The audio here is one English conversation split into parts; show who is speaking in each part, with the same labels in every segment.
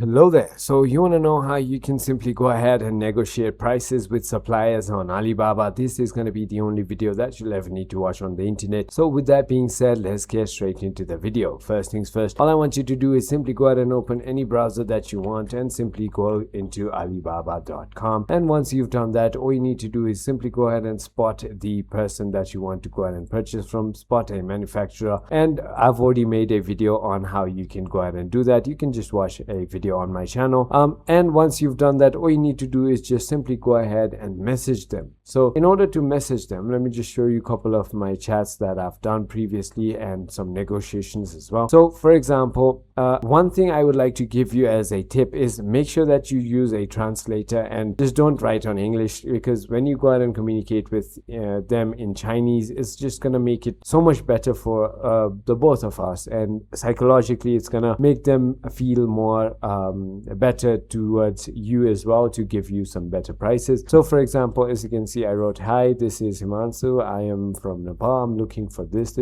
Speaker 1: Hello there. So you want to know how you can simply go ahead and negotiate prices with suppliers on Alibaba. This is going to be the only video that you'll ever need to watch on the internet. So with that being said, let's get straight into the video. First things first, all I want you to do is simply go ahead and open any browser that you want and simply go into alibaba.com. And once you've done that, all you need to do is simply go ahead and spot the person that you want to go ahead and purchase from, spot a manufacturer. And I've already made a video on how you can go ahead and do that. You can just watch a video on my channel, and once you've done that, all you need to do is just simply go ahead and message them. So in order to message them, let me just show you a couple of my chats that I've done previously and some negotiations as well. So for example, one thing I would like to give you as a tip is make sure that you use a translator and just don't write on English, because when you go ahead and communicate with them in Chinese, it's just gonna make it so much better for the both of us, and psychologically it's gonna make them feel more better towards you as well, to give you some better prices. So for example, as you can see, I wrote, "Hi, this is Himansu. I am from Nepal. I'm looking for this.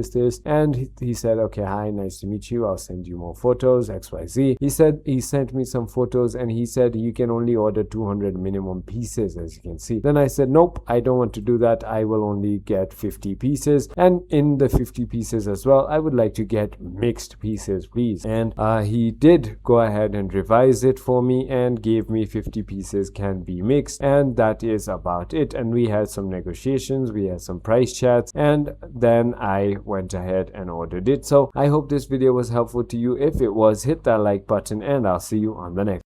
Speaker 1: And he said, "Okay, hi, nice to meet you. I'll send you more photos, XYZ." He said he sent me some photos and he said you can only order 200 minimum pieces, as you can see. Then I said, "Nope, I don't want to do that. I will only get 50 pieces. And in the 50 pieces as well, I would like to get mixed pieces, please." And he did go ahead and revise it for me and gave me 50 pieces can be mixed, and that is about it. And we had some negotiations, we had some price chats, and then I went ahead and ordered it. So I hope this video was helpful to you. If it was, hit that like button and I'll see you on the next.